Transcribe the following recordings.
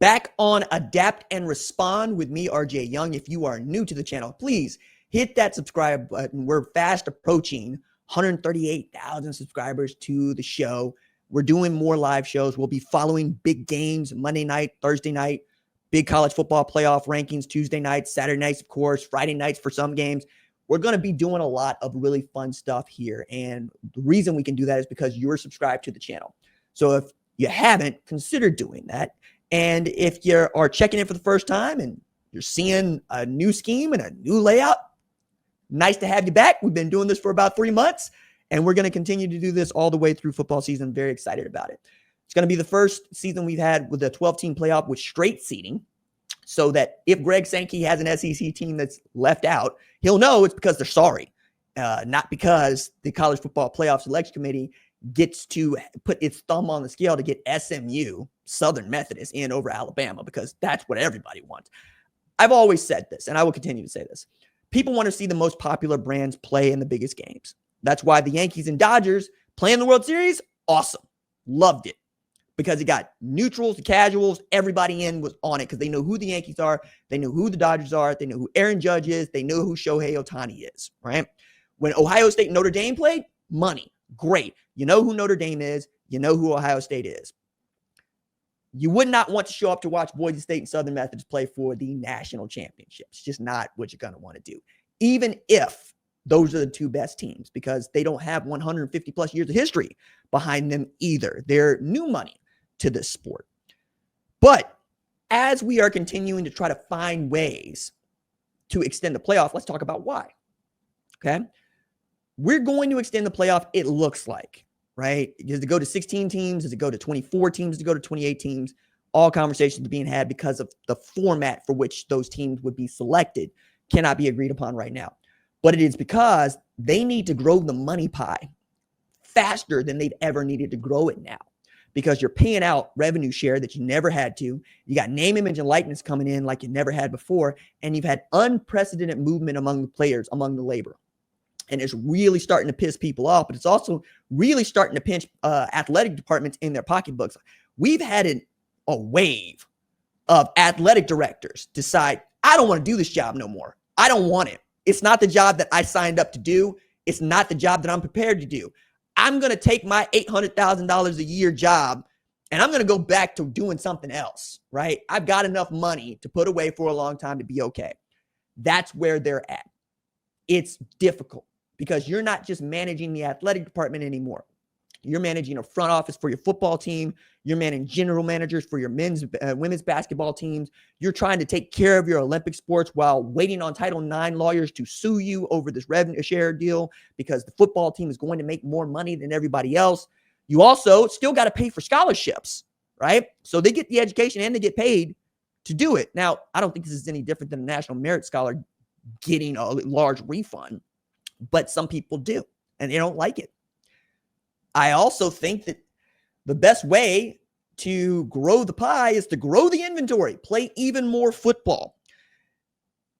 Back on Adapt and Respond with me, RJ Young. If you are new to the channel, please hit that subscribe button. We're fast approaching 138,000 subscribers to the show. We're doing more live shows. We'll be following big games Monday night, Thursday night, big college football playoff rankings Tuesday nights, Saturday nights, of course, Friday nights for some games. We're going to be doing a lot of really fun stuff here. And the reason we can do that is because you're subscribed to the channel. So if you haven't, consider doing that. And if you are checking in for the first time and you're seeing a new scheme and a new layout, nice to have you back. We've been doing this for about 3 months, and we're going to continue to do this all the way through football season. Very excited about it. It's going to be the first season we've had with a 12-team playoff with straight seeding, so that if Greg Sankey has an SEC team that's left out, he'll know it's because they're sorry, not because the College Football Playoff Selection Committee gets to put its thumb on the scale to get SMU, Southern Methodist, in over Alabama, because that's what everybody wants. I've always said this, and I will continue to say this. People want to see the most popular brands play in the biggest games. That's why the Yankees and Dodgers playing the World Series, awesome. Loved it. Because it got neutrals, the casuals, everybody in was on it because they know who the Yankees are. They know who the Dodgers are. They know who Aaron Judge is. They know who Shohei Ohtani is, right? When Ohio State and Notre Dame played, money. Great. You know who Notre Dame is. You know who Ohio State is. You would not want to show up to watch Boise State and Southern Methodist play for the national championship. It's just not what you're going to want to do, even if those are the two best teams, because they don't have 150 plus years of history behind them either. They're new money to this sport. But as we are continuing to try to find ways to extend the playoff, let's talk about why. Okay. We're going to extend the playoff, it looks like, right? Does it go to 16 teams? Does it go to 24 teams? Does it go to 28 teams? All conversations are being had because of the format for which those teams would be selected cannot be agreed upon right now. But it is because they need to grow the money pie faster than they'd ever needed to grow it now, because you're paying out revenue share that you never had to. You got name, image, and likeness coming in like you never had before, and you've had unprecedented movement among the players, among the labor. And it's really starting to piss people off, but it's also really starting to pinch athletic departments in their pocketbooks. We've had a wave of athletic directors decide, I don't want to do this job no more. I don't want it. It's not the job that I signed up to do. It's not the job that I'm prepared to do. I'm going to take my $800,000 a year job and I'm going to go back to doing something else, right? I've got enough money to put away for a long time to be okay. That's where they're at. It's difficult because you're not just managing the athletic department anymore. You're managing a front office for your football team. You're managing general managers for your women's basketball teams. You're trying to take care of your Olympic sports while waiting on Title IX lawyers to sue you over this revenue share deal because the football team is going to make more money than everybody else. You also still got to pay for scholarships, right? So they get the education and they get paid to do it. Now, I don't think this is any different than a National Merit Scholar getting a large refund, but some people do, and they don't like it. I also think that the best way to grow the pie is to grow the inventory, play even more football.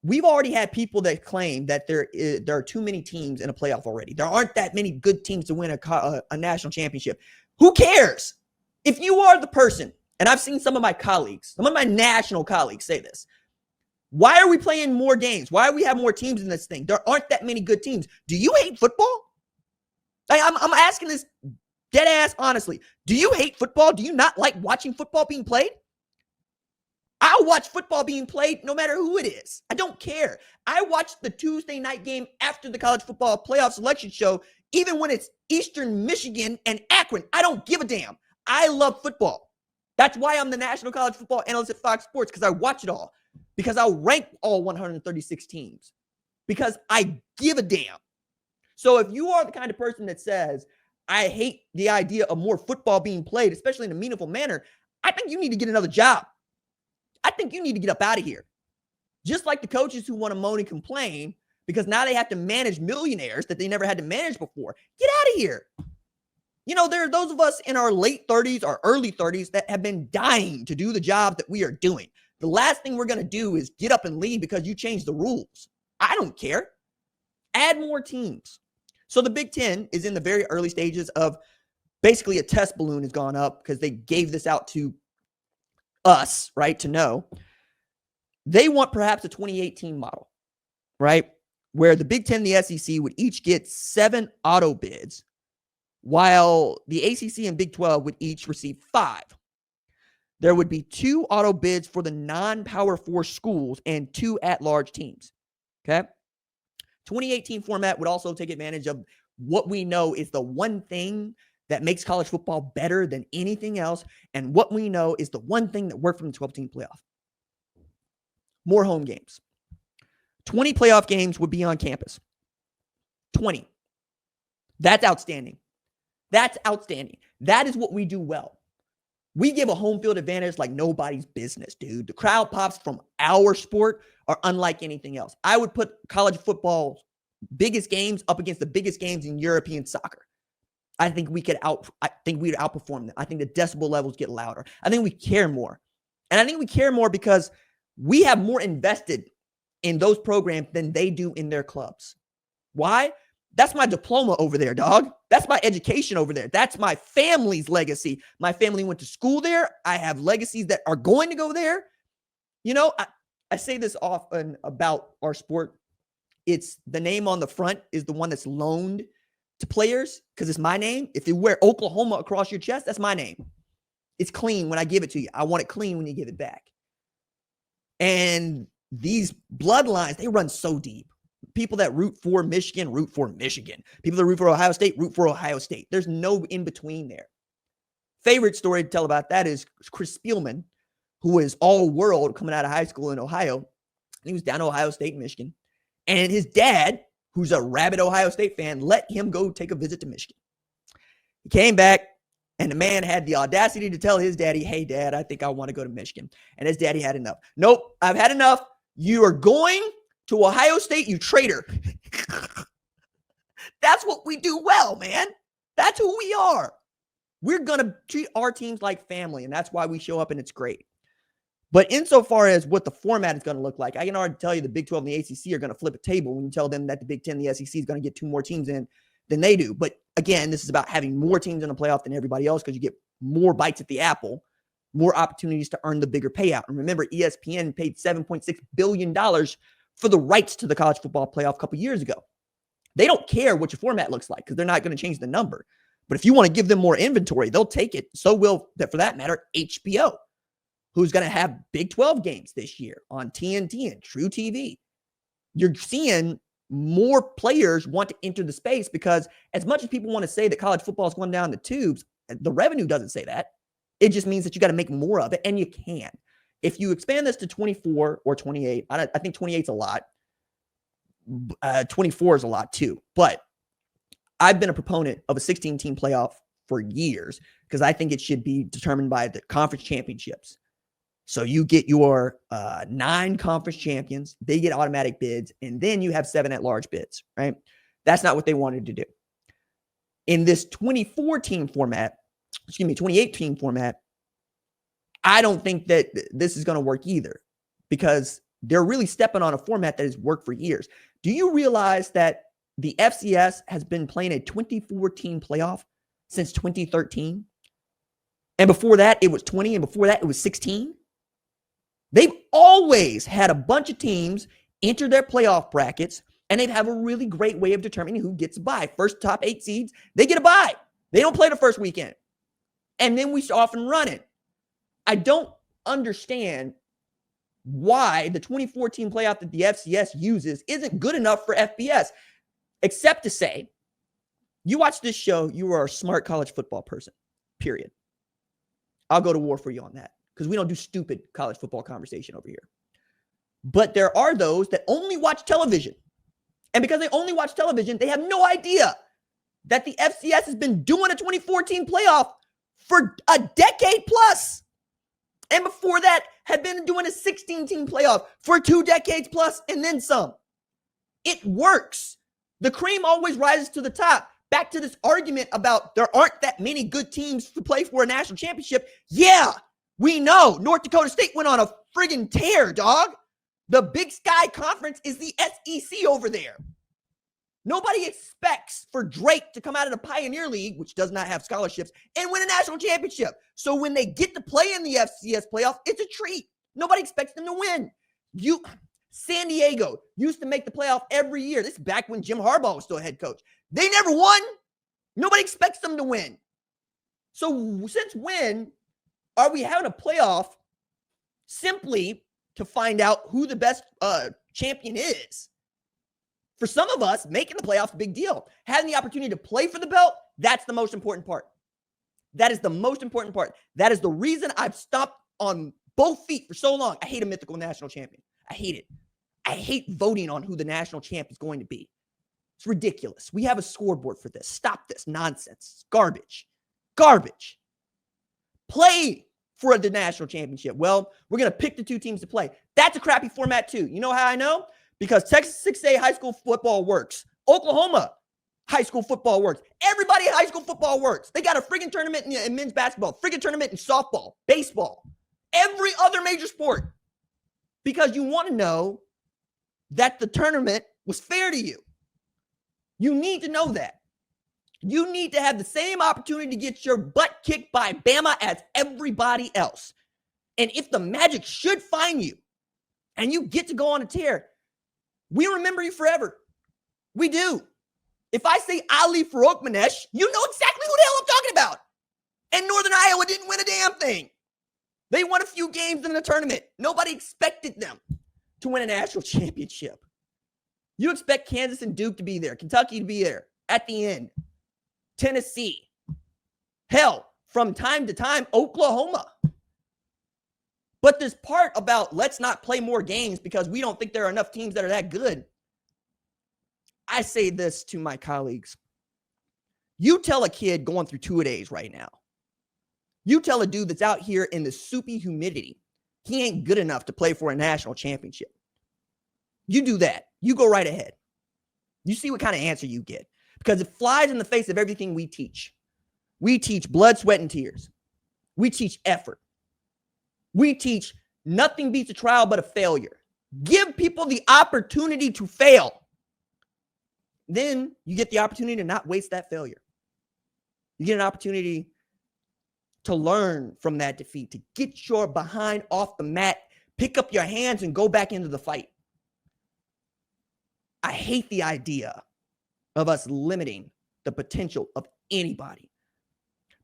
We've already had people that claim that there are too many teams in a playoff already. There aren't that many good teams to win a national championship. Who cares? If you are the person, and I've seen some of my colleagues, some of my national colleagues say this, why are we playing more games? Why do we have more teams in this thing? There aren't that many good teams. Do you hate football? I'm asking this dead ass honestly. Do you hate football? Do you not like watching football being played? I'll watch football being played no matter who it is. I don't care. I watch the Tuesday night game after the college football playoff selection show, even when it's Eastern Michigan and Akron. I don't give a damn. I love football. That's why I'm the national college football analyst at Fox Sports, because I watch it all, because I'll rank all 136 teams, because I give a damn. So if you are the kind of person that says, I hate the idea of more football being played, especially in a meaningful manner, I think you need to get another job. I think you need to get up out of here. Just like the coaches who want to moan and complain because now they have to manage millionaires that they never had to manage before. Get out of here. You know, there are those of us in our late 30s or early 30s that have been dying to do the job that we are doing. The last thing we're going to do is get up and leave because you changed the rules. I don't care. Add more teams. So the Big Ten is in the very early stages of basically a test balloon has gone up because they gave this out to us, right, to know. They want perhaps a 2018 model, right, where the Big Ten and the SEC would each get 7 auto bids, while the ACC and Big 12 would each receive 5. There would be 2 auto bids for the non-Power 4 schools and 2 at-large teams, okay? 2018 format would also take advantage of what we know is the one thing that makes college football better than anything else, and what we know is the one thing that worked from the 12-team playoff. More home games. 20 playoff games would be on campus. 20. That's outstanding. That's outstanding. That is what we do well. We give a home field advantage like nobody's business, dude. The crowd pops from our sport are unlike anything else. I would put college football's biggest games up against the biggest games in European soccer. I think we'd outperform them. I think the decibel levels get louder. I think we care more. And I think we care more because we have more invested in those programs than they do in their clubs. Why? That's my diploma over there, dog. That's my education over there. That's my family's legacy. My family went to school there. I have legacies that are going to go there. You know, I say this often about our sport. It's the name on the front is the one that's loaned to players because it's my name. If you wear Oklahoma across your chest, that's my name. It's clean when I give it to you. I want it clean when you give it back. And these bloodlines, they run so deep. People that root for Michigan. People that root for Ohio State, root for Ohio State. There's no in between there. Favorite story to tell about that is Chris Spielman, who is all world coming out of high school in Ohio. He was down to Ohio State and Michigan. And his dad, who's a rabid Ohio State fan, let him go take a visit to Michigan. He came back, and the man had the audacity to tell his daddy, hey, Dad, I think I want to go to Michigan. And his daddy had enough. Nope, I've had enough. You are going to Ohio State, you traitor. That's what we do well, man. That's who we are. We're going to treat our teams like family, and that's why we show up, and it's great. But insofar as what the format is going to look like, I can already tell you the Big 12 and the ACC are going to flip a table when you tell them that the Big 10 and the SEC is going to get 2 more teams in than they do. But again, this is about having more teams in the playoff than everybody else because you get more bites at the apple, more opportunities to earn the bigger payout. And remember, ESPN paid $7.6 billion for the rights to the college football playoff a couple years ago. They don't care what your format looks like because they're not going to change the number. But if you want to give them more inventory, they'll take it. So will, for that matter, HBO, who's going to have Big 12 games this year on TNT and True TV. You're seeing more players want to enter the space because as much as people want to say that college football is going down the tubes, the revenue doesn't say that. It just means that you got to make more of it, and you can. If you expand this to 24 or 28, I think 28 is a lot. 24 is a lot too. But I've been a proponent of a 16-team playoff for years because I think it should be determined by the conference championships. So you get your 9 conference champions, they get automatic bids, and then you have 7 at-large bids, right? That's not what they wanted to do. In this 28-team format, I don't think that this is going to work either because they're really stepping on a format that has worked for years. Do you realize that the FCS has been playing a 24-team playoff since 2013? And before that, it was 20, and before that, it was 16? They've always had a bunch of teams enter their playoff brackets, and they have a really great way of determining who gets a bye. First top 8 seeds, they get a bye. They don't play the first weekend. And then we off and running. I don't understand why the 24-team playoff that the FCS uses isn't good enough for FBS, except to say, you watch this show, you are a smart college football person, period. I'll go to war for you on that because we don't do stupid college football conversation over here. But there are those that only watch television. And because they only watch television, they have no idea that the FCS has been doing a 24-team playoff for a decade plus. And before that, had been doing a 16-team playoff for 2 decades plus and then some. It works. The cream always rises to the top. Back to this argument about there aren't that many good teams to play for a national championship. Yeah, we know. North Dakota State went on a friggin' tear, dog. The Big Sky Conference is the SEC over there. Nobody expects for Drake to come out of the Pioneer League, which does not have scholarships, and win a national championship. So when they get to play in the FCS playoff, it's a treat. Nobody expects them to win. San Diego used to make the playoff every year. This is back when Jim Harbaugh was still a head coach. They never won. Nobody expects them to win. So since when are we having a playoff simply to find out who the best champion is? For some of us, making the playoffs is a big deal. Having the opportunity to play for the belt, that's the most important part. That is the most important part. That is the reason I've stopped on both feet for so long. I hate a mythical national champion. I hate it. I hate voting on who the national champ is going to be. It's ridiculous. We have a scoreboard for this. Stop this nonsense. It's garbage. Garbage. Play for the national championship. Well, we're going to pick the two teams to play. That's a crappy format too. You know how I know? Because Texas 6A high school football works. Oklahoma high school football works. Everybody in high school football works. They got a friggin' tournament in men's basketball, friggin' tournament in softball, baseball, every other major sport. Because you want to know that the tournament was fair to you. You need to know that. You need to have the same opportunity to get your butt kicked by Bama as everybody else. And if the Magic should find you and you get to go on a tear, we remember you forever. We do. If I say Ali Farokhmanesh, you know exactly who the hell I'm talking about. And Northern Iowa didn't win a damn thing. They won a few games in the tournament. Nobody expected them to win a national championship. You expect Kansas and Duke to be there, Kentucky to be there at the end, Tennessee. Hell, from time to time, Oklahoma. But this part about let's not play more games because we don't think there are enough teams that are that good. I say this to my colleagues. You tell a kid going through two-a-days right now. You tell a dude that's out here in the soupy humidity, he ain't good enough to play for a national championship. You do that. You go right ahead. You see what kind of answer you get. Because it flies in the face of everything we teach. We teach blood, sweat, and tears. We teach effort. We teach nothing beats a trial but a failure. Give people the opportunity to fail. Then you get the opportunity to not waste that failure. You get an opportunity to learn from that defeat, to get your behind off the mat, pick up your hands, and go back into the fight. I hate the idea of us limiting the potential of anybody.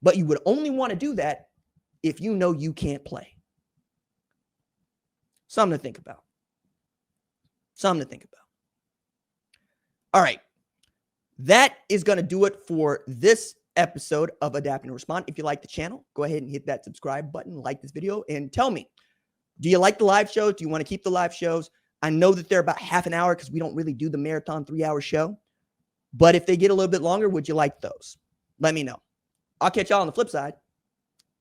But you would only want to do that if you know you can't play. Something to think about. Something to think about. All right. That is going to do it for this episode of Adapt and Respond. If you like the channel, go ahead and hit that subscribe button, like this video, and tell me, do you like the live shows? Do you want to keep the live shows? I know that they're about half an hour because we don't really do the marathon 3-hour show. But if they get a little bit longer, would you like those? Let me know. I'll catch y'all on the flip side.